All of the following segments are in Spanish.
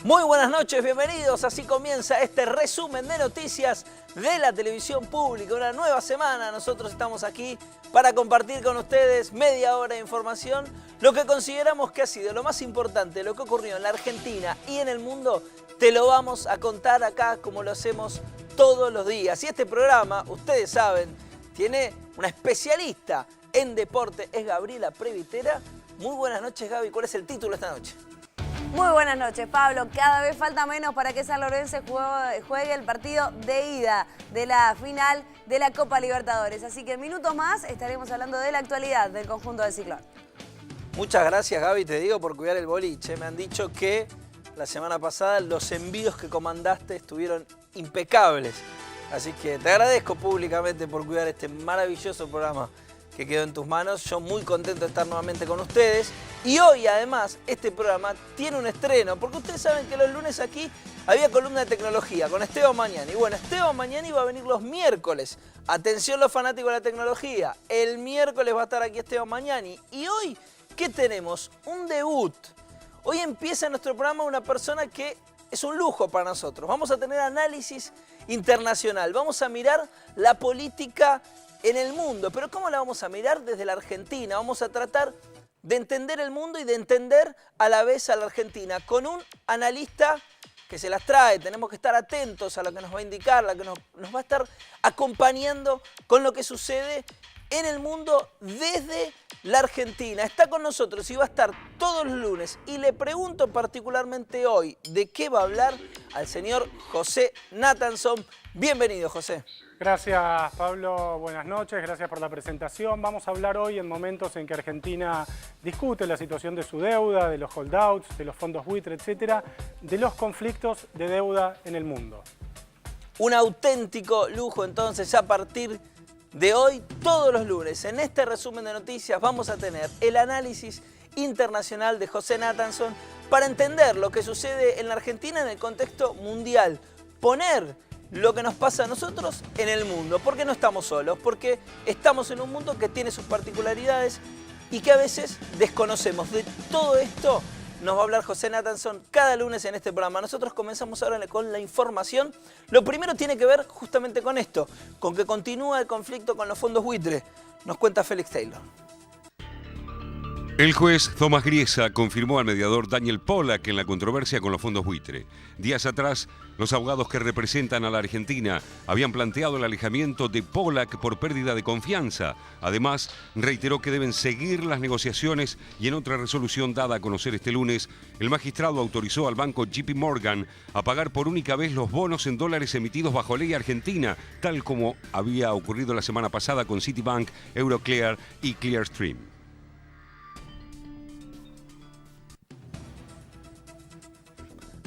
Muy buenas noches, bienvenidos. Así comienza este resumen de noticias de la televisión pública. Una nueva semana. Nosotros estamos aquí para compartir con ustedes media hora de información. Lo que consideramos que ha sido lo más importante, lo que ocurrió en la Argentina y en el mundo, te lo vamos a contar acá como lo hacemos todos los días. Y este programa, ustedes saben, tiene una especialista en deporte, es Gabriela Previtera. Muy buenas noches, Gaby. ¿Cuál es el título esta noche? Muy buenas noches, Pablo. Cada vez falta menos para que San Lorenzo juegue el partido de ida de la final de la Copa Libertadores. Así que en minutos más estaremos hablando de la actualidad del conjunto del Ciclón. Muchas gracias, Gaby, te digo, por cuidar el boliche. Me han dicho que la semana pasada los envíos que comandaste estuvieron impecables. Así que te agradezco públicamente por cuidar este maravilloso programa que quedó en tus manos. Yo muy contento de estar nuevamente con ustedes. Y hoy, además, este programa tiene un estreno, porque ustedes saben que los lunes aquí había columna de tecnología con Esteban Mañani. Y bueno, Esteban Mañani va a venir los miércoles. Atención los fanáticos de la tecnología. El miércoles va a estar aquí Esteban Mañani. Y hoy, ¿qué tenemos? Un debut. Hoy empieza en nuestro programa una persona que es un lujo para nosotros. Vamos a tener análisis internacional. Vamos a mirar la política en el mundo. Pero ¿cómo la vamos a mirar? Desde la Argentina. Vamos a tratar de entender el mundo y de entender a la vez a la Argentina con un analista que se las trae. Tenemos que estar atentos a lo que nos va a indicar, lo que nos va a estar acompañando con lo que sucede en el mundo desde la Argentina. Está con nosotros y va a estar todos los lunes. Y le pregunto particularmente hoy de qué va a hablar al señor José Nathanson. Bienvenido, José. Gracias, Pablo. Buenas noches. Gracias por la presentación. Vamos a hablar hoy en momentos en que Argentina discute la situación de su deuda, de los holdouts, de los fondos buitre, etcétera, de los conflictos de deuda en el mundo. Un auténtico lujo, entonces, a partir de hoy, todos los lunes, en este resumen de noticias, vamos a tener el análisis internacional de José Nathanson para entender lo que sucede en la Argentina en el contexto mundial. Poner lo que nos pasa a nosotros en el mundo. Porque no estamos solos, porque estamos en un mundo que tiene sus particularidades y que a veces desconocemos. De todo esto nos va a hablar José Nathanson cada lunes en este programa. Nosotros comenzamos ahora con la información. Lo primero tiene que ver justamente con esto, con que continúa el conflicto con los fondos buitre. Nos cuenta Félix Taylor. El juez Tomás Griesa confirmó al mediador Daniel Pollack en la controversia con los fondos buitre. Días atrás, los abogados que representan a la Argentina habían planteado el alejamiento de Pollack por pérdida de confianza. Además, reiteró que deben seguir las negociaciones y en otra resolución dada a conocer este lunes, el magistrado autorizó al banco JP Morgan a pagar por única vez los bonos en dólares emitidos bajo ley argentina, tal como había ocurrido la semana pasada con Citibank, Euroclear y Clearstream.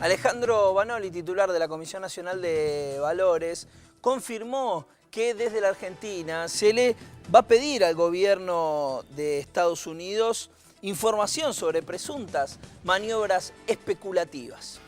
Alejandro Banoli, titular de la Comisión Nacional de Valores, confirmó que desde la Argentina se le va a pedir al gobierno de Estados Unidos información sobre presuntas maniobras especulativas.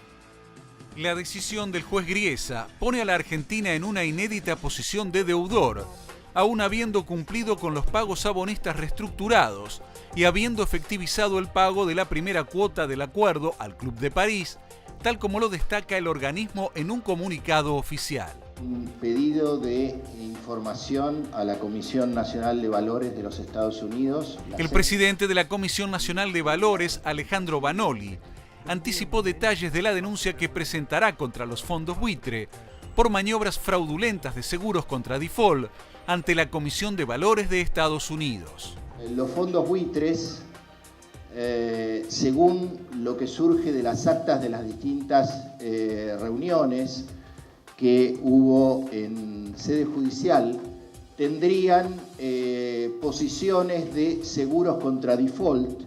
La decisión del juez Griesa pone a la Argentina en una inédita posición de deudor, aún habiendo cumplido con los pagos a bonistas reestructurados y habiendo efectivizado el pago de la primera cuota del acuerdo al Club de París, tal como lo destaca el organismo en un comunicado oficial. Un pedido de información a la Comisión Nacional de Valores de los Estados Unidos. El presidente de la Comisión Nacional de Valores, Alejandro Banoli, anticipó detalles de la denuncia que presentará contra los fondos buitre por maniobras fraudulentas de seguros contra default ante la Comisión de Valores de Estados Unidos. Los fondos buitres, según lo que surge de las actas de las distintas reuniones que hubo en sede judicial, tendrían posiciones de seguros contra default,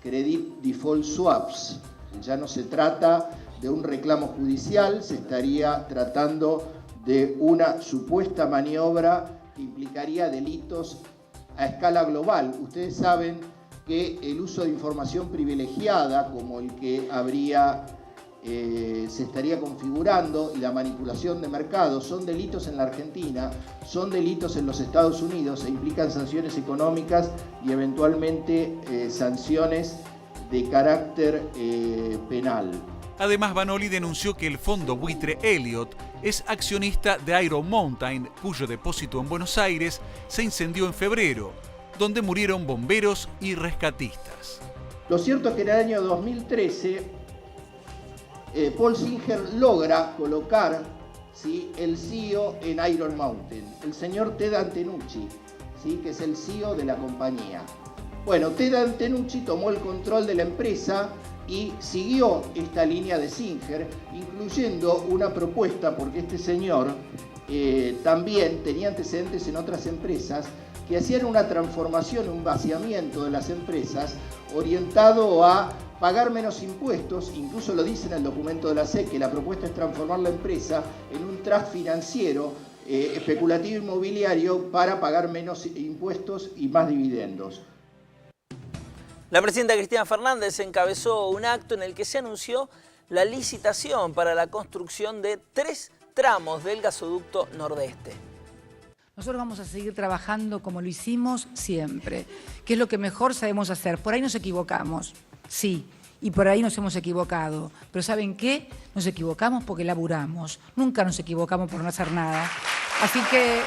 credit default swaps. Ya no se trata de un reclamo judicial, se estaría tratando de una supuesta maniobra que implicaría delitos a escala global. Ustedes saben que el uso de información privilegiada, como el que se estaría configurando, y la manipulación de mercados son delitos en la Argentina, son delitos en los Estados Unidos e implican sanciones económicas y eventualmente sanciones de carácter penal. Además, Vanoli denunció que el fondo buitre Elliott es accionista de Iron Mountain, cuyo depósito en Buenos Aires se incendió en febrero, donde murieron bomberos y rescatistas. Lo cierto es que en el año 2013, Paul Singer logra colocar, ¿sí?, el CEO en Iron Mountain, el señor Ted Antenucci, ¿sí?, que es el CEO de la compañía. Bueno, Ted Antenucci tomó el control de la empresa y siguió esta línea de Singer, incluyendo una propuesta, porque este señor también tenía antecedentes en otras empresas que hacían una transformación, un vaciamiento de las empresas orientado a pagar menos impuestos. Incluso lo dice en el documento de la SEC, que la propuesta es transformar la empresa en un trust financiero especulativo inmobiliario para pagar menos impuestos y más dividendos. La presidenta Cristina Fernández encabezó un acto en el que se anunció la licitación para la construcción de 3 tramos del gasoducto Nordeste. Nosotros vamos a seguir trabajando como lo hicimos siempre, que es lo que mejor sabemos hacer. Por ahí nos equivocamos, sí, y por ahí nos hemos equivocado. Pero ¿saben qué? Nos equivocamos porque laburamos. Nunca nos equivocamos por no hacer nada. Así que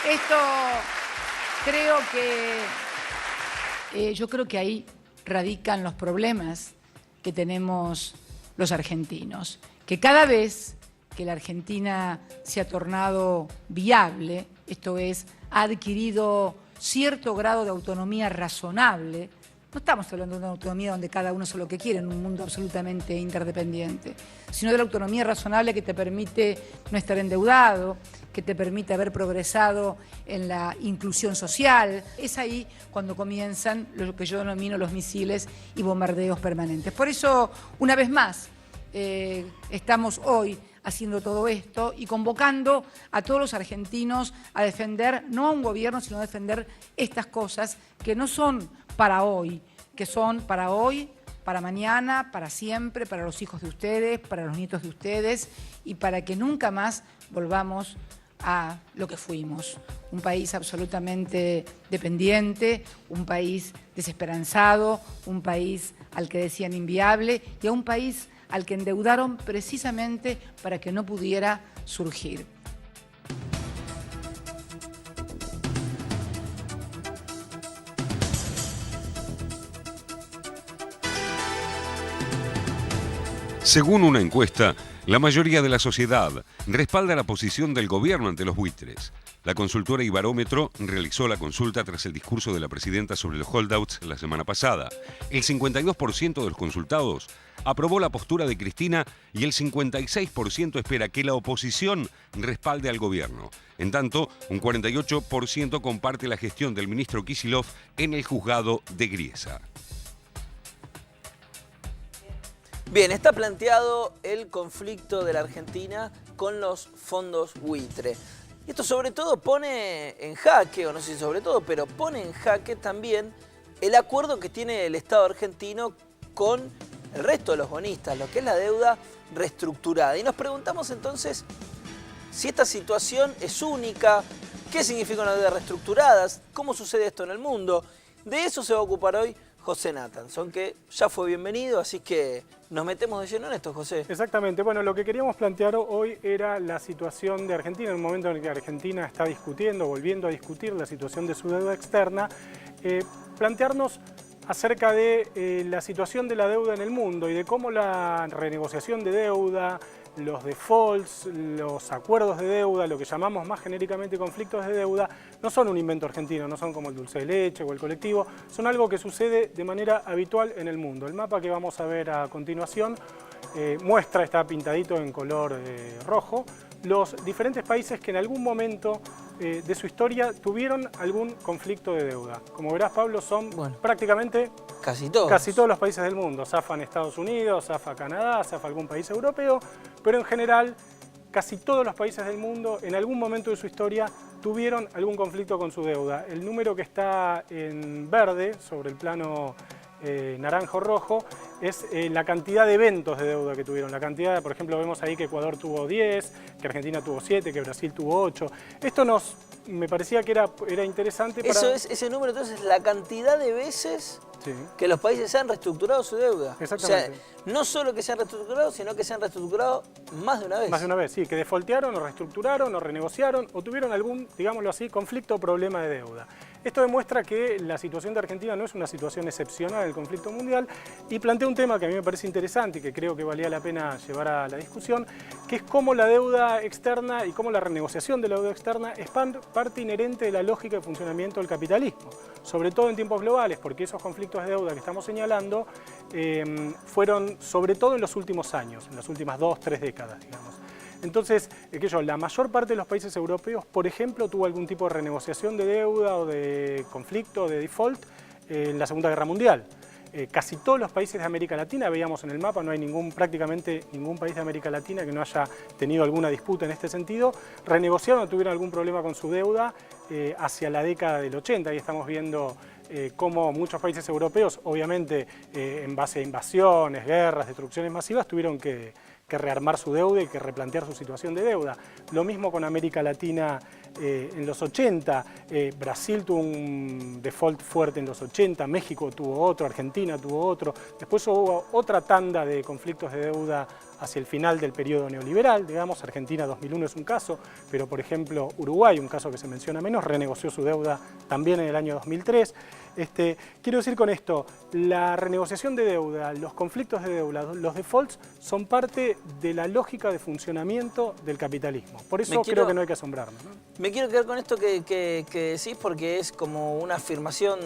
esto creo que... yo creo que ahí radican los problemas que tenemos los argentinos, que cada vez que la Argentina se ha tornado viable, esto es, ha adquirido cierto grado de autonomía razonable. No estamos hablando de una autonomía donde cada uno hace lo que quiere en un mundo absolutamente interdependiente, sino de la autonomía razonable que te permite no estar endeudado, que te permite haber progresado en la inclusión social. Es ahí cuando comienzan lo que yo denomino los misiles y bombardeos permanentes. Por eso, una vez más, estamos hoy haciendo todo esto y convocando a todos los argentinos a defender, no a un gobierno, sino a defender estas cosas que no son para hoy, que son para hoy, para mañana, para siempre, para los hijos de ustedes, para los nietos de ustedes y para que nunca más volvamos a lo que fuimos. Un país absolutamente dependiente, un país desesperanzado, un país al que decían inviable y a un país al que endeudaron precisamente para que no pudiera surgir. Según una encuesta, la mayoría de la sociedad respalda la posición del gobierno ante los buitres. La consultora Ibarómetro realizó la consulta tras el discurso de la presidenta sobre los holdouts la semana pasada. El 52% de los consultados aprobó la postura de Cristina y el 56% espera que la oposición respalde al gobierno. En tanto, un 48% comparte la gestión del ministro Kicillof en el juzgado de Griesa. Bien, está planteado el conflicto de la Argentina con los fondos buitre. Y esto sobre todo pone en jaque, o no sé si sobre todo, pero pone en jaque también el acuerdo que tiene el Estado argentino con el resto de los bonistas, lo que es la deuda reestructurada. Y nos preguntamos entonces si esta situación es única, qué significa una deuda reestructurada, cómo sucede esto en el mundo. De eso se va a ocupar hoy José Nathanson, que ya fue bienvenido, así que nos metemos de lleno en esto, José. Exactamente. Bueno, lo que queríamos plantear hoy era la situación de Argentina, en el momento en el que Argentina está discutiendo, volviendo a discutir la situación de su deuda externa, plantearnos acerca de la situación de la deuda en el mundo y de cómo la renegociación de deuda, los defaults, los acuerdos de deuda, lo que llamamos más genéricamente conflictos de deuda, no son un invento argentino, no son como el dulce de leche o el colectivo, son algo que sucede de manera habitual en el mundo. El mapa que vamos a ver a continuación muestra, está pintadito en color rojo, los diferentes países que en algún momento de su historia tuvieron algún conflicto de deuda. Como verás, Pablo, son prácticamente casi todos los países del mundo. Zafan Estados Unidos, zafa Canadá, zafa algún país europeo, pero en general casi todos los países del mundo en algún momento de su historia tuvieron algún conflicto con su deuda. El número que está en verde sobre el plano naranjo-rojo es la cantidad de eventos de deuda que tuvieron. La cantidad, por ejemplo, vemos ahí que Ecuador tuvo 10, que Argentina tuvo 7, que Brasil tuvo 8. Esto me parecía que era interesante para... Ese número entonces es la cantidad de veces Sí. que los países se han reestructurado su deuda. Exactamente. O sea, no solo que se han reestructurado, sino que se han reestructurado más de una vez. Más de una vez, sí, que defaultearon o reestructuraron o renegociaron o tuvieron algún, digámoslo así, conflicto o problema de deuda. Esto demuestra que la situación de Argentina no es una situación excepcional del conflicto mundial y plantea un tema que a mí me parece interesante y que creo que valía la pena llevar a la discusión, que es cómo la deuda externa y cómo la renegociación de la deuda externa es parte inherente de la lógica de funcionamiento del capitalismo, sobre todo en tiempos globales, porque esos conflictos de deuda que estamos señalando fueron sobre todo en los últimos años, en las últimas 2 o 3 décadas, digamos. Entonces, la mayor parte de los países europeos, por ejemplo, tuvo algún tipo de renegociación de deuda o de conflicto, de default, en la Segunda Guerra Mundial. Casi todos los países de América Latina, veíamos en el mapa, no hay prácticamente ningún país de América Latina que no haya tenido alguna disputa en este sentido, renegociaron o tuvieron algún problema con su deuda hacia la década del 80. Ahí estamos viendo cómo muchos países europeos, obviamente en base a invasiones, guerras, destrucciones masivas, tuvieron que rearmar su deuda y que replantear su situación de deuda. Lo mismo con América Latina en los 80, Brasil tuvo un default fuerte en los 80, México tuvo otro, Argentina tuvo otro, después hubo otra tanda de conflictos de deuda hacia el final del periodo neoliberal, digamos, Argentina 2001 es un caso, pero por ejemplo Uruguay, un caso que se menciona menos, renegoció su deuda también en el año 2003. Quiero decir con esto, la renegociación de deuda, los conflictos de deuda, los defaults son parte de la lógica de funcionamiento del capitalismo. Por eso creo que no hay que asombrarnos, ¿no? Me quiero quedar con esto que decís porque es como una afirmación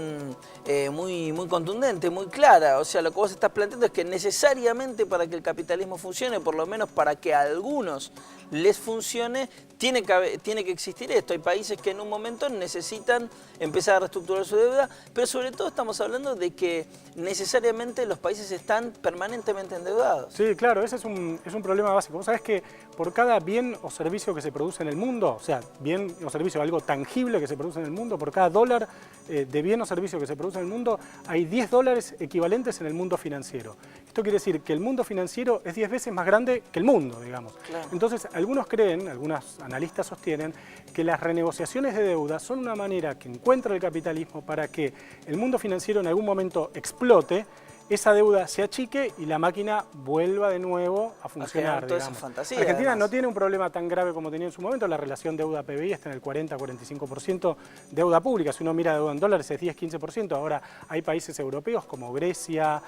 muy contundente, muy clara. O sea, lo que vos estás planteando es que necesariamente para que el capitalismo funcione, por lo menos para que a algunos les funcione, tiene que existir esto. Hay países que en un momento necesitan empezar a reestructurar su deuda, pero sobre todo estamos hablando de que necesariamente los países están permanentemente endeudados. Sí, claro, ese es un problema básico. Vos sabés que por cada bien o servicio que se produce en el mundo, o sea, bien o servicio, algo tangible que se produce en el mundo, por cada dólar de bien o servicio que se produce en el mundo, hay 10 dólares equivalentes en el mundo financiero. Esto quiere decir que el mundo financiero es 10 veces más grande que el mundo, digamos. Claro. Entonces, algunos creen, algunos analistas sostienen, que las renegociaciones de deuda son una manera que encuentra el capitalismo para que el mundo financiero en algún momento explote, esa deuda se achique y la máquina vuelva de nuevo a funcionar. Argentina no tiene un problema tan grave como tenía en su momento, la relación deuda-PBI está en el 40-45%, deuda pública, si uno mira deuda en dólares es 10-15%, ahora hay países europeos como Grecia,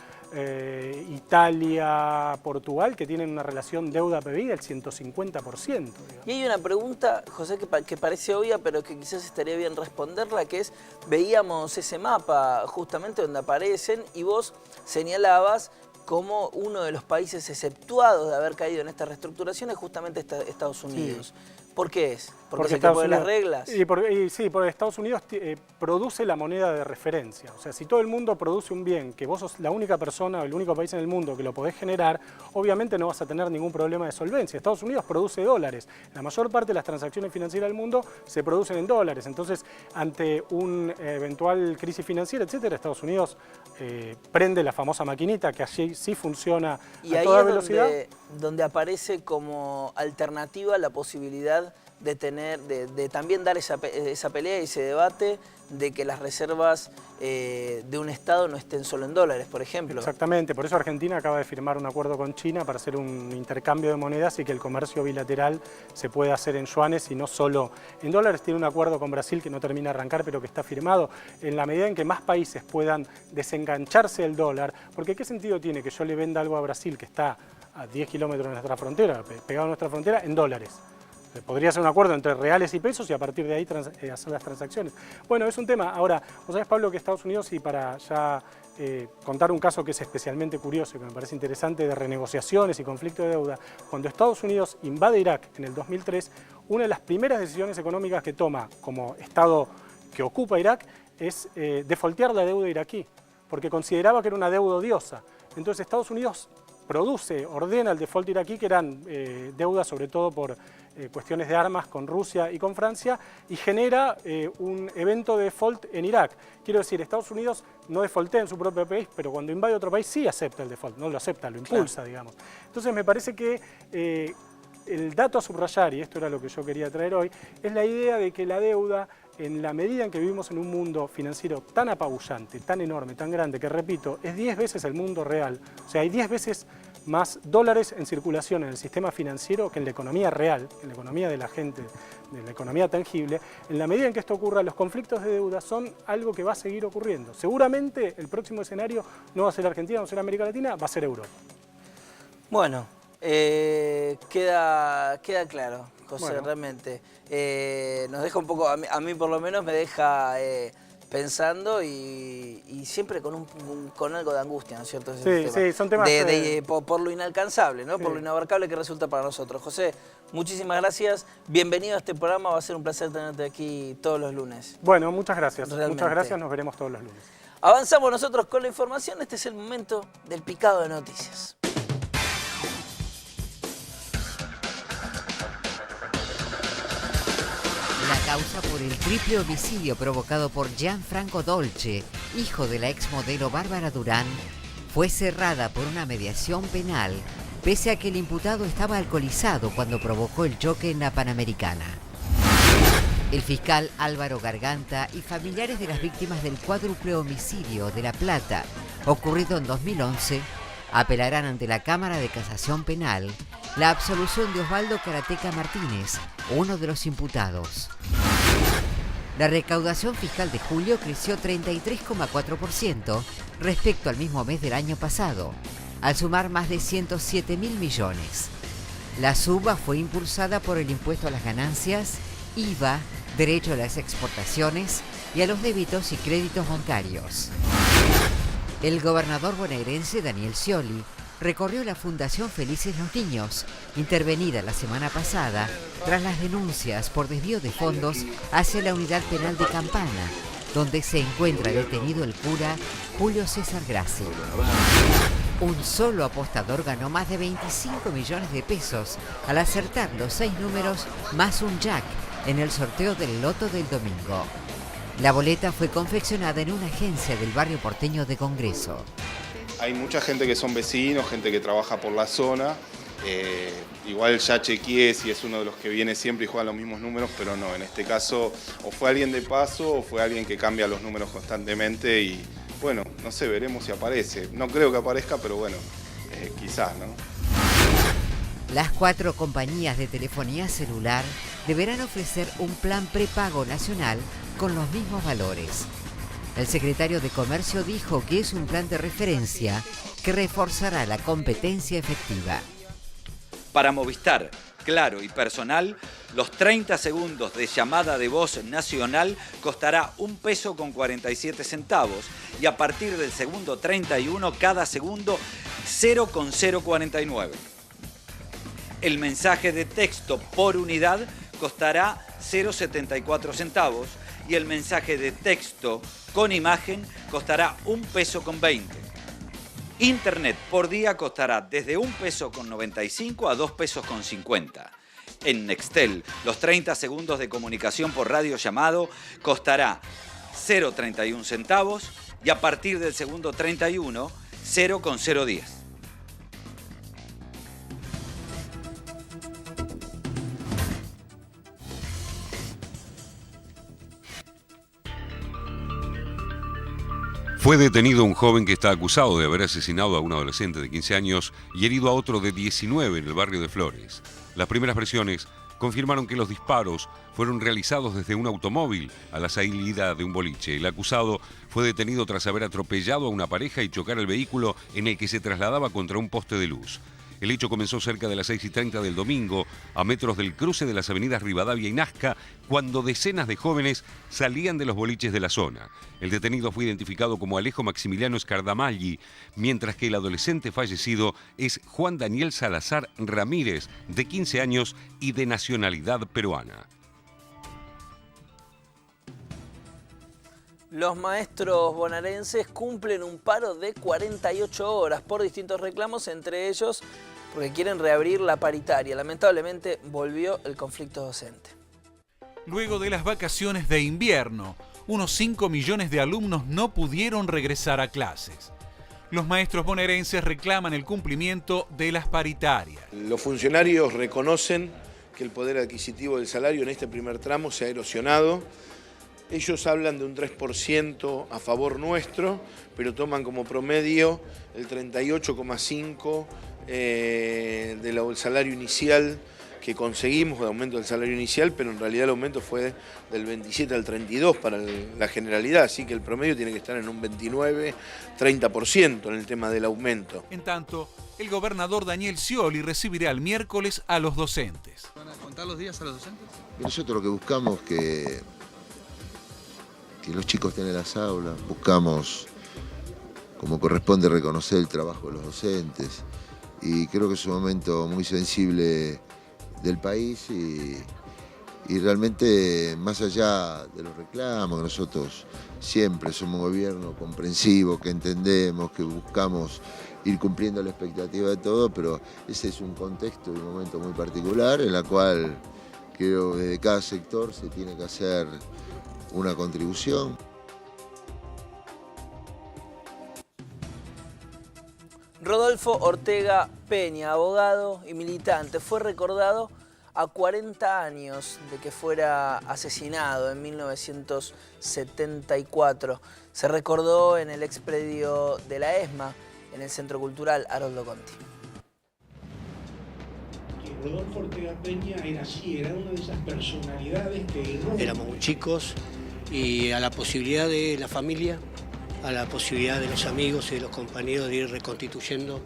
Italia, Portugal, que tienen una relación deuda-PBI del 150%. Digamos. Y hay una pregunta, José, que parece obvia, pero que quizás estaría bien responderla, que es, veíamos ese mapa justamente donde aparecen y vos señalabas como uno de los países exceptuados de haber caído en esta reestructuración es justamente Estados Unidos. Sí. ¿Por qué es? ¿Porque se te ponen las reglas? Sí, porque Estados Unidos produce la moneda de referencia. O sea, si todo el mundo produce un bien, que vos sos la única persona o el único país en el mundo que lo podés generar, obviamente no vas a tener ningún problema de solvencia. Estados Unidos produce dólares. La mayor parte de las transacciones financieras del mundo se producen en dólares. Entonces, ante una eventual crisis financiera, etcétera, Estados Unidos prende la famosa maquinita que allí sí funciona a toda velocidad. Y ahí es donde aparece como alternativa la posibilidad de también dar esa pelea y ese debate de que las reservas de un Estado no estén solo en dólares, por ejemplo. Exactamente, por eso Argentina acaba de firmar un acuerdo con China para hacer un intercambio de monedas y que el comercio bilateral se pueda hacer en yuanes y no solo en dólares. Tiene un acuerdo con Brasil que no termina de arrancar, pero que está firmado. En la medida en que más países puedan desengancharse del dólar, porque ¿qué sentido tiene que yo le venda algo a Brasil que está a 10 kilómetros de nuestra frontera, pegado a nuestra frontera, en dólares? Podría ser un acuerdo entre reales y pesos y a partir de ahí hacer las transacciones. Bueno, es un tema. Ahora, vos sabés, Pablo, que Estados Unidos, y para ya contar un caso que es especialmente curioso y que me parece interesante de renegociaciones y conflicto de deuda, cuando Estados Unidos invade Irak en el 2003, una de las primeras decisiones económicas que toma como Estado que ocupa Irak es defaultear la deuda iraquí, porque consideraba que era una deuda odiosa. Entonces Estados Unidos ordena el default iraquí, que eran deudas sobre todo por cuestiones de armas con Rusia y con Francia, y genera un evento de default en Irak. Quiero decir, Estados Unidos no defaultea en su propio país, pero cuando invade otro país sí acepta el default, no lo acepta, lo impulsa, claro, digamos. Entonces me parece que el dato a subrayar, y esto era lo que yo quería traer hoy, es la idea de que la deuda en la medida en que vivimos en un mundo financiero tan apabullante, tan enorme, tan grande, que repito, es 10 veces el mundo real, o sea, hay 10 veces más dólares en circulación en el sistema financiero que en la economía real, en la economía de la gente, de la economía tangible. En la medida en que esto ocurra, los conflictos de deuda son algo que va a seguir ocurriendo. Seguramente el próximo escenario no va a ser Argentina, no va a ser América Latina, va a ser Europa. Bueno, queda claro, José, Bueno. realmente. Nos deja un poco, a mí por lo menos me deja pensando y siempre con algo de angustia, ¿no es cierto? Sí, son temas por lo inalcanzable, ¿no? Sí. Por lo inabarcable que resulta para nosotros. José, muchísimas gracias. Bienvenido a este programa. Va a ser un placer tenerte aquí todos los lunes. Bueno, muchas gracias. Realmente. Muchas gracias, nos veremos todos los lunes. Avanzamos nosotros con la información. Este es el momento del picado de noticias. La causa por el triple homicidio provocado por Gianfranco Dolce, hijo de la exmodelo Bárbara Durán, fue cerrada por una mediación penal, pese a que el imputado estaba alcoholizado cuando provocó el choque en la Panamericana. El fiscal Álvaro Garganta y familiares de las víctimas del cuádruple homicidio de La Plata, ocurrido en 2011, apelarán ante la Cámara de Casación Penal la absolución de Osvaldo Karateka Martínez, uno de los imputados. La recaudación fiscal de julio creció 33,4% respecto al mismo mes del año pasado, al sumar más de 107.000 millones. La suba fue impulsada por el impuesto a las ganancias, IVA, derecho a las exportaciones y a los débitos y créditos bancarios. El gobernador bonaerense Daniel Scioli recorrió la Fundación Felices los Niños, intervenida la semana pasada tras las denuncias por desvío de fondos hacia la unidad penal de Campana, donde se encuentra detenido el cura Julio César Grassi. Un solo apostador ganó más de 25 millones de pesos al acertar los 6 números más un jack en el sorteo del loto del domingo. La boleta fue confeccionada en una agencia del barrio porteño de Congreso. Hay mucha gente que son vecinos, gente que trabaja por la zona. Igual ya chequeé si es uno de los que viene siempre y juega los mismos números, pero no, en este caso o fue alguien de paso o fue alguien que cambia los números constantemente y bueno, no sé, veremos si aparece. No creo que aparezca, pero bueno, quizás, ¿no? Las 4 compañías de telefonía celular deberán ofrecer un plan prepago nacional con los mismos valores. El secretario de Comercio dijo que es un plan de referencia que reforzará la competencia efectiva. Para Movistar, Claro y Personal, los 30 segundos de llamada de voz nacional costará 1 peso con 47 centavos y a partir del segundo 31 cada segundo 0,049. El mensaje de texto por unidad costará 0,74 centavos y el mensaje de texto con imagen costará 1 peso con 20. Internet por día costará desde 1 peso con 95 a 2 pesos con 50. En Nextel, los 30 segundos de comunicación por radio llamado costará 0,31 centavos y a partir del segundo 31, 0,010. Fue detenido un joven que está acusado de haber asesinado a un adolescente de 15 años y herido a otro de 19 en el barrio de Flores. Las primeras versiones confirmaron que los disparos fueron realizados desde un automóvil a la salida de un boliche. El acusado fue detenido tras haber atropellado a una pareja y chocar el vehículo en el que se trasladaba contra un poste de luz. El hecho comenzó cerca de las 6:30 del domingo, a metros del cruce de las avenidas Rivadavia y Nazca, cuando decenas de jóvenes salían de los boliches de la zona. El detenido fue identificado como Alejo Maximiliano Scardamagli, mientras que el adolescente fallecido es Juan Daniel Salazar Ramírez, de 15 años y de nacionalidad peruana. Los maestros bonaerenses cumplen un paro de 48 horas por distintos reclamos, entre ellos porque quieren reabrir la paritaria. Lamentablemente volvió el conflicto docente. Luego de las vacaciones de invierno, unos 5 millones de alumnos no pudieron regresar a clases. Los maestros bonaerenses reclaman el cumplimiento de las paritarias. Los funcionarios reconocen que el poder adquisitivo del salario en este primer tramo se ha erosionado Ellos hablan de un 3% a favor nuestro, pero toman como promedio el 38,5% del salario inicial que conseguimos, de aumento del salario inicial, pero en realidad el aumento fue del 27 al 32 para la generalidad, así que el promedio tiene que estar en un 29-30% en el tema del aumento. En tanto, el gobernador Daniel Scioli recibirá el miércoles a los docentes. ¿Van a contar los días a los docentes? Nosotros lo que buscamos que los chicos estén en las aulas, buscamos, como corresponde, reconocer el trabajo de los docentes, y creo que es un momento muy sensible del país y realmente, más allá de los reclamos, que nosotros siempre somos un gobierno comprensivo, que entendemos, que buscamos ir cumpliendo la expectativa de todo, pero ese es un contexto y un momento muy particular en la cual creo que desde cada sector se tiene que hacer una contribución. Rodolfo Ortega Peña, abogado y militante, fue recordado a 40 años de que fuera asesinado en 1974. Se recordó en el expredio de la ESMA, en el Centro Cultural Haroldo Conti. Rodolfo Ortega Peña era así, era una de esas personalidades que... Éramos muy chicos y a la posibilidad de la familia, a la posibilidad de los amigos y de los compañeros de ir reconstituyendo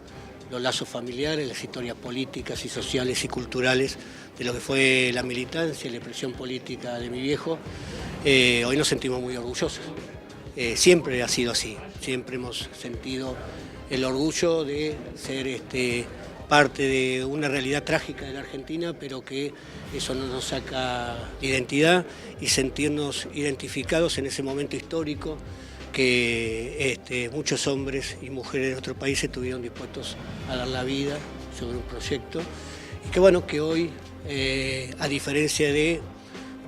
los lazos familiares, las historias políticas y sociales y culturales de lo que fue la militancia y la expresión política de mi viejo, hoy nos sentimos muy orgullosos. Siempre ha sido así, siempre hemos sentido el orgullo de ser parte de una realidad trágica de la Argentina, pero que eso no nos saca de identidad y sentirnos identificados en ese momento histórico que muchos hombres y mujeres de nuestro país estuvieron dispuestos a dar la vida sobre un proyecto y que bueno, que hoy, a diferencia de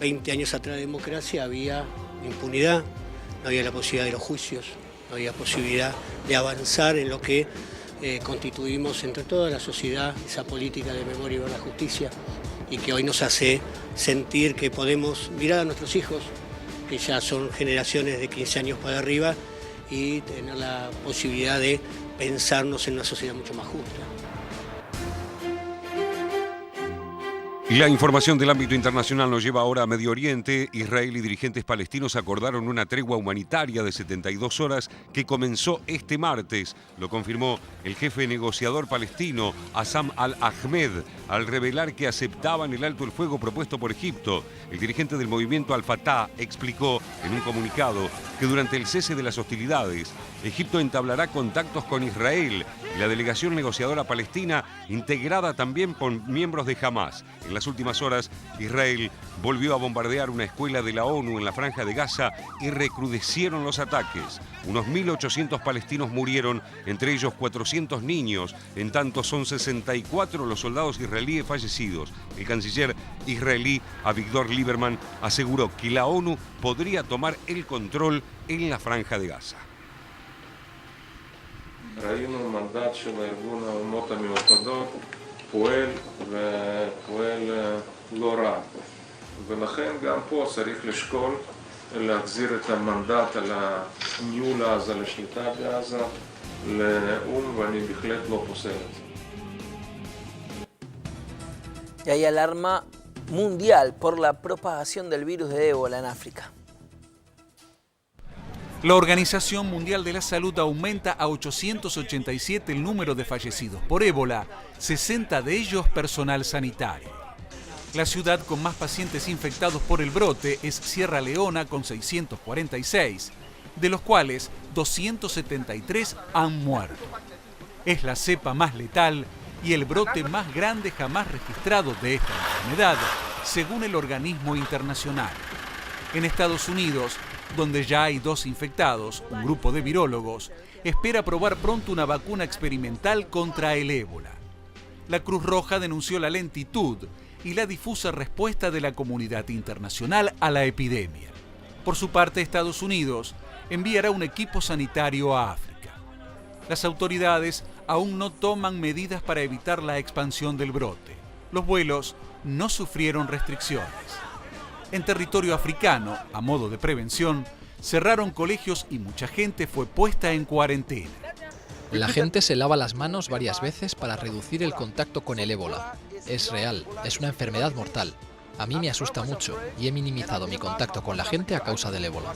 20 años atrás de democracia, había impunidad, no había la posibilidad de los juicios, no había posibilidad de avanzar en lo que constituimos entre toda la sociedad, esa política de memoria y verdad, justicia, y que hoy nos hace sentir que podemos mirar a nuestros hijos, que ya son generaciones de 15 años para arriba, y tener la posibilidad de pensarnos en una sociedad mucho más justa. Y la información del ámbito internacional nos lleva ahora a Medio Oriente. Israel y dirigentes palestinos acordaron una tregua humanitaria de 72 horas que comenzó este martes. Lo confirmó el jefe negociador palestino, Hassam al-Ahmed, al revelar que aceptaban el alto el fuego propuesto por Egipto. El dirigente del movimiento Al-Fatah explicó en un comunicado que durante el cese de las hostilidades, Egipto entablará contactos con Israel y la delegación negociadora palestina, integrada también por miembros de Hamas. En las últimas horas, Israel volvió a bombardear una escuela de la ONU en la Franja de Gaza y recrudecieron los ataques. Unos 1.800 palestinos murieron, entre ellos 400 niños. En tanto, son 64 los soldados israelíes fallecidos. El canciller israelí, Avigdor Lieberman, aseguró que la ONU podría tomar el control en la Franja de Gaza. ראינו מנדט של ארגון האומות המאוחדות פועל לא רע, ולכן גם פה צריך לשקול להחזיר את המנדט על הניהול עזה, לשליטה בעזה, לאו"ם, ואני בהחלט לא פוסל את זה. Y hay alarma mundial por la propagación del virus de ébola en África. La Organización Mundial de la Salud aumenta a 887 el número de fallecidos por ébola, 60 de ellos personal sanitario. La ciudad con más pacientes infectados por el brote es Sierra Leona con 646, de los cuales 273 han muerto. Es la cepa más letal y el brote más grande jamás registrado de esta enfermedad, según el organismo internacional. En Estados Unidos, donde ya hay 2 infectados, un grupo de virólogos espera probar pronto una vacuna experimental contra el ébola. La Cruz Roja denunció la lentitud y la difusa respuesta de la comunidad internacional a la epidemia. Por su parte, Estados Unidos enviará un equipo sanitario a África. Las autoridades aún no toman medidas para evitar la expansión del brote. Los vuelos no sufrieron restricciones. En territorio africano, a modo de prevención, cerraron colegios y mucha gente fue puesta en cuarentena. La gente se lava las manos varias veces para reducir el contacto con el ébola. Es real, es una enfermedad mortal. A mí me asusta mucho y he minimizado mi contacto con la gente a causa del ébola.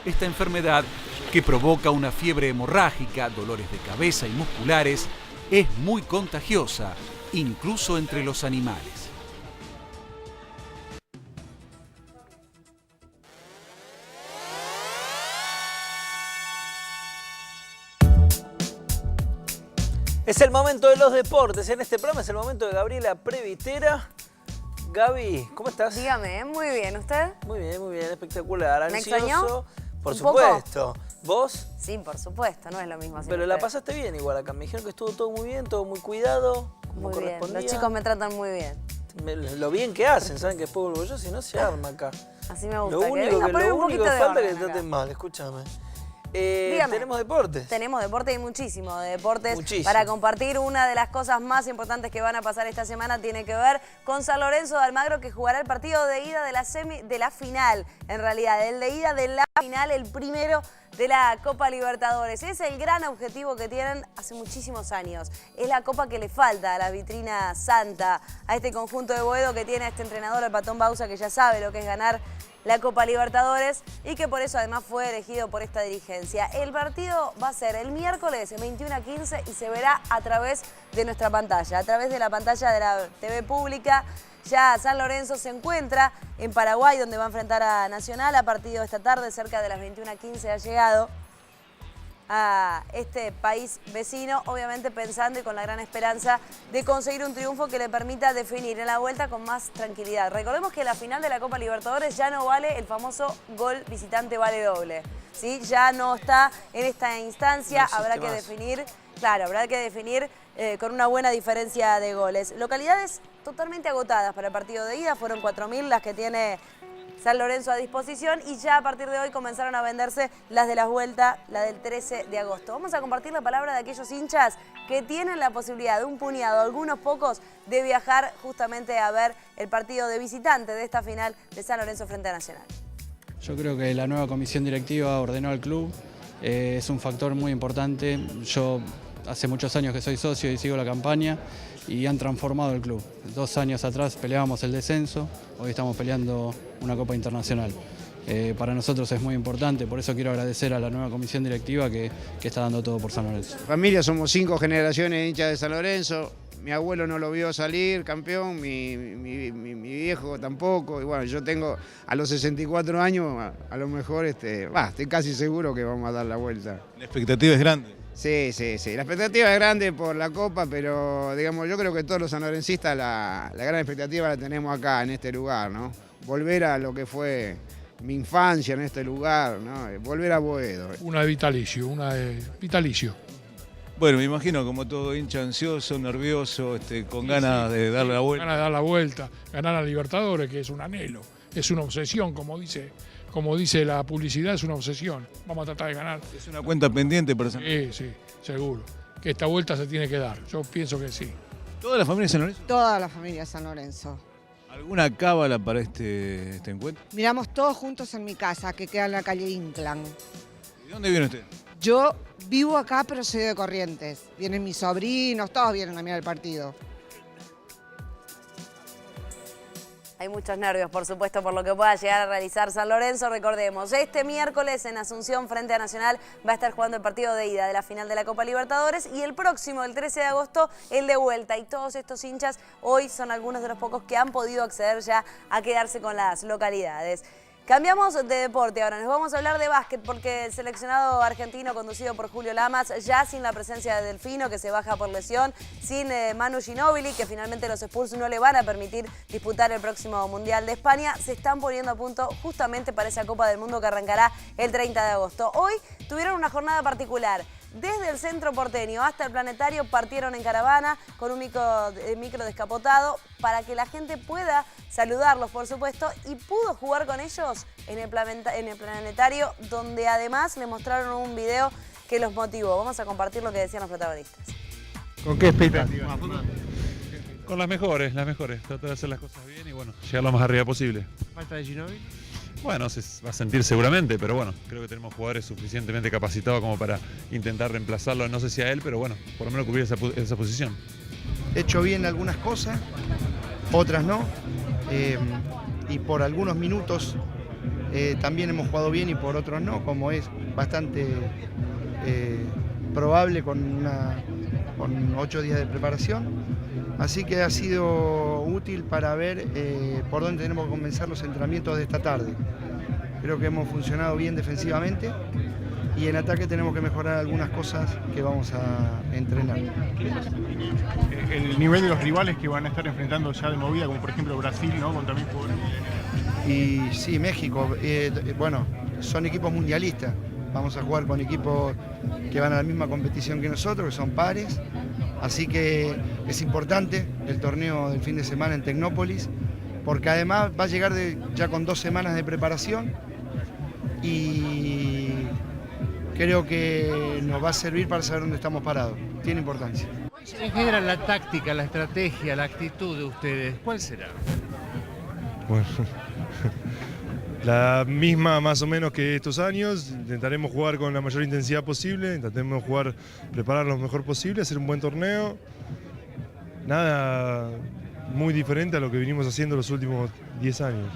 Esta enfermedad, que provoca una fiebre hemorrágica, dolores de cabeza y musculares, es muy contagiosa, incluso entre los animales. Es el momento de los deportes. En este programa es el momento de Gabriela Previtera. Gaby, ¿cómo estás? Dígame, muy bien. ¿Usted? Muy bien, espectacular. ¿Me Ansioso, extrañó? por ¿Un supuesto. poco? ¿Vos? Sí, por supuesto, no es lo mismo. Pero la pasaste bien igual acá. Me dijeron que estuvo todo muy bien, todo muy cuidado, como Muy bien, correspondía. los chicos me tratan muy bien. Lo bien que hacen, saben que después vuelvo yo, si no se arma acá. Así me gusta. Lo único venga, que, poner un falta poquito de es que orden te acá. traten mal, escúchame. Dígame. Tenemos deportes. Tenemos deporte y muchísimo de deportes Muchísimo. para compartir. Una de las cosas más importantes que van a pasar esta semana tiene que ver con San Lorenzo de Almagro, que jugará el partido de ida de la final, en realidad, el de ida de la final, el primero de la Copa Libertadores. Es el gran objetivo que tienen hace muchísimos años. Es la copa que le falta a la vitrina santa, a este conjunto de Boedo que tiene a este entrenador, el Patón Bausa, que ya sabe lo que es ganar la Copa Libertadores y que por eso además fue elegido por esta dirigencia. El partido va a ser el miércoles 21 a 15 y se verá a través de nuestra pantalla, a través de la pantalla de la TV pública. Ya San Lorenzo se encuentra en Paraguay, donde va a enfrentar a Nacional. A partido de esta tarde, cerca de las 21 a 15, ha llegado a este país vecino, obviamente pensando y con la gran esperanza de conseguir un triunfo que le permita definir en la vuelta con más tranquilidad. Recordemos que la final de la Copa Libertadores ya no vale el famoso gol visitante vale doble, ¿sí? Ya no está en esta instancia, No habrá que existe más. definir, claro, habrá que definir con una buena diferencia de goles. Localidades totalmente agotadas para el partido de ida, fueron 4.000 las que tiene San Lorenzo a disposición y ya a partir de hoy comenzaron a venderse las de la vuelta, la del 13 de agosto. Vamos a compartir la palabra de aquellos hinchas que tienen la posibilidad de un puñado, algunos pocos, de viajar justamente a ver el partido de visitante de esta final de San Lorenzo frente a Nacional. Yo creo que la nueva comisión directiva ordenó al club, es un factor muy importante. Yo hace muchos años que soy socio y sigo la campaña y han transformado el club. 2 años atrás peleábamos el descenso, hoy estamos peleando una Copa Internacional. Para nosotros es muy importante, por eso quiero agradecer a la nueva comisión directiva que está dando todo por San Lorenzo. Familia, somos 5 generaciones de hinchas de San Lorenzo. Mi abuelo no lo vio salir campeón, mi viejo tampoco. Y bueno, yo tengo a los 64 años, a lo mejor estoy casi seguro que vamos a dar la vuelta. La expectativa es grande. Sí. La expectativa es grande por la Copa, pero digamos, yo creo que todos los sanlorencistas la gran expectativa la tenemos acá, en este lugar, ¿no? Volver a lo que fue mi infancia en este lugar, ¿no? Volver a Boedo. Una de vitalicio. Bueno, me imagino como todo hincha ansioso, nervioso, con ganas de darle la vuelta. Ganas de dar la vuelta, ganar a Libertadores, que es un anhelo, es una obsesión, como dice la publicidad, es una obsesión. Vamos a tratar de ganar. Es una cuenta pendiente para San Lorenzo. Sí, seguro. Que esta vuelta se tiene que dar, yo pienso que sí. ¿Toda la familia de San Lorenzo? Toda la familia de San Lorenzo. ¿Alguna cábala para este encuentro? Miramos todos juntos en mi casa, que queda en la calle Inclán. ¿De dónde viene usted? Yo vivo acá, pero soy de Corrientes. Vienen mis sobrinos, todos vienen a mirar el partido. Hay muchos nervios, por supuesto, por lo que pueda llegar a realizar San Lorenzo. Recordemos, este miércoles en Asunción frente a Nacional va a estar jugando el partido de ida de la final de la Copa Libertadores y el próximo, el 13 de agosto, el de vuelta. Y todos estos hinchas hoy son algunos de los pocos que han podido acceder ya a quedarse con las localidades. Cambiamos de deporte ahora, nos vamos a hablar de básquet porque el seleccionado argentino conducido por Julio Lamas, ya sin la presencia de Delfino, que se baja por lesión, sin Manu Ginóbili, que finalmente los Spurs no le van a permitir disputar el próximo Mundial de España, se están poniendo a punto justamente para esa Copa del Mundo que arrancará el 30 de agosto. Hoy tuvieron una jornada particular. Desde el centro porteño hasta el planetario partieron en caravana con un micro descapotado para que la gente pueda saludarlos, por supuesto, y pudo jugar con ellos en el planetario, donde además le mostraron un video que los motivó. Vamos a compartir lo que decían los protagonistas. ¿Con qué expectativa? Con las mejores. Tratar de hacer las cosas bien y bueno, llegar lo más arriba posible. ¿Falta de Ginóbili? Bueno, se va a sentir seguramente, pero bueno, creo que tenemos jugadores suficientemente capacitados como para intentar reemplazarlo, no sé si a él, pero bueno, por lo menos cubrir esa posición. He hecho bien algunas cosas, otras no, y por algunos minutos también hemos jugado bien y por otros no, como es bastante probable con 8 días de preparación. Así que ha sido útil para ver por dónde tenemos que comenzar los entrenamientos de esta tarde. Creo que hemos funcionado bien defensivamente y en ataque tenemos que mejorar algunas cosas que vamos a entrenar. El nivel de los rivales que van a estar enfrentando ya de movida, como por ejemplo Brasil, ¿no? Con también Y sí, México, bueno, son equipos mundialistas. Vamos a jugar con equipos que van a la misma competición que nosotros, que son pares. Así que es importante el torneo del fin de semana en Tecnópolis, porque además va a llegar ya con 2 semanas de preparación y creo que nos va a servir para saber dónde estamos parados. Tiene importancia. En general, la táctica, la estrategia, la actitud de ustedes, ¿cuál será? Bueno, la misma más o menos que estos años. Intentaremos jugar con la mayor intensidad posible, intentaremos preparar lo mejor posible, hacer un buen torneo. Nada muy diferente a lo que venimos haciendo los últimos 10 años.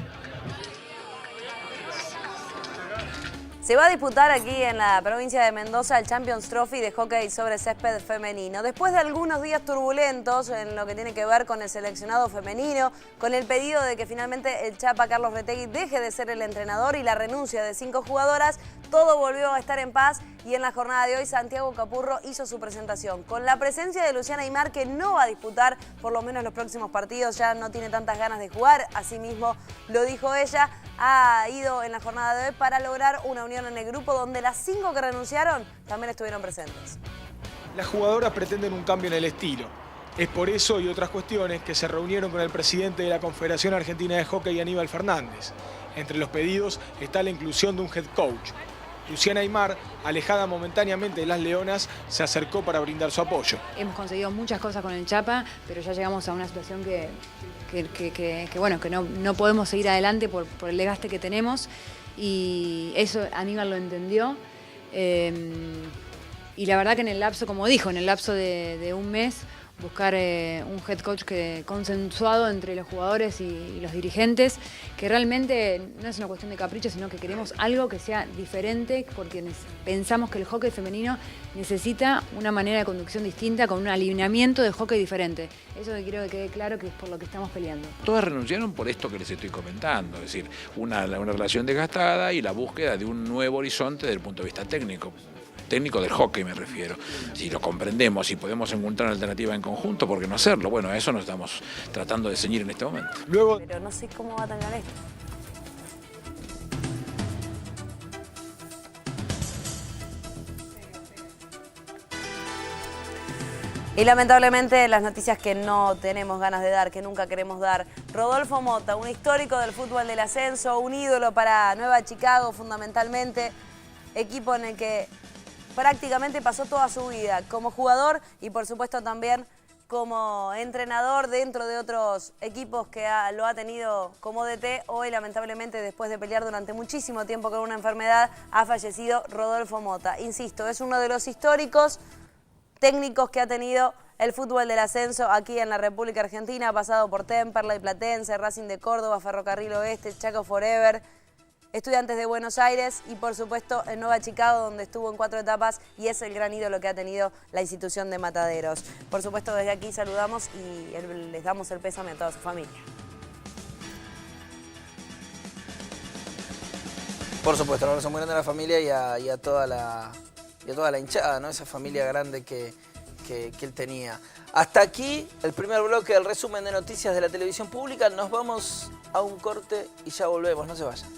Se va a disputar aquí en la provincia de Mendoza el Champions Trophy de hockey sobre césped femenino. Después de algunos días turbulentos en lo que tiene que ver con el seleccionado femenino, con el pedido de que finalmente el Chapa Carlos Retegui deje de ser el entrenador y la renuncia de 5 jugadoras, todo volvió a estar en paz y en la jornada de hoy Santiago Capurro hizo su presentación. Con la presencia de Luciana Aymar, que no va a disputar por lo menos los próximos partidos, ya no tiene tantas ganas de jugar, asimismo lo dijo ella, ha ido en la jornada de hoy para lograr una unión en el grupo donde las 5 que renunciaron también estuvieron presentes. Las jugadoras pretenden un cambio en el estilo. Es por eso y otras cuestiones que se reunieron con el presidente de la Confederación Argentina de Hockey, Aníbal Fernández. Entre los pedidos está la inclusión de un head coach. Luciana Aymar, alejada momentáneamente de las Leonas, se acercó para brindar su apoyo. Hemos conseguido muchas cosas con el Chapa, pero ya llegamos a una situación que no podemos seguir adelante por el desgaste que tenemos, y eso Aníbal lo entendió. Y la verdad que en el lapso, como dijo, en el lapso de un mes, buscar un head coach consensuado entre los jugadores y los dirigentes, que realmente no es una cuestión de capricho, sino que queremos algo que sea diferente, porque pensamos que el hockey femenino necesita una manera de conducción distinta, con un alineamiento de hockey diferente. Eso que quiero que quede claro, que es por lo que estamos peleando. Todas renunciaron por esto que les estoy comentando, es decir, una relación desgastada y la búsqueda de un nuevo horizonte desde el punto de vista técnico del hockey me refiero. Si lo comprendemos y podemos encontrar una alternativa en conjunto, ¿por qué no hacerlo? Bueno, a eso nos estamos tratando de ceñir en este momento. Pero no sé cómo va a terminar esto. Y lamentablemente las noticias que no tenemos ganas de dar, que nunca queremos dar. Rodolfo Mota, un histórico del fútbol del ascenso, un ídolo para Nueva Chicago fundamentalmente, equipo en el que prácticamente pasó toda su vida como jugador y por supuesto también como entrenador dentro de otros equipos que lo ha tenido como DT. Hoy lamentablemente, después de pelear durante muchísimo tiempo con una enfermedad, ha fallecido Rodolfo Mota. Insisto, es uno de los históricos técnicos que ha tenido el fútbol del ascenso aquí en la República Argentina. Ha pasado por Temperley, Platense, Racing de Córdoba, Ferrocarril Oeste, Chaco Forever, Estudiantes de Buenos Aires y por supuesto en Nueva Chicago, donde estuvo en 4 etapas y es el gran ídolo que ha tenido la institución de Mataderos. Por supuesto desde aquí saludamos y les damos el pésame a toda su familia. Por supuesto, un abrazo muy grande a la familia y a toda la hinchada, ¿no? Esa familia grande que él tenía. Hasta aquí el primer bloque del resumen de noticias de la televisión pública. Nos vamos a un corte y ya volvemos, no se vayan.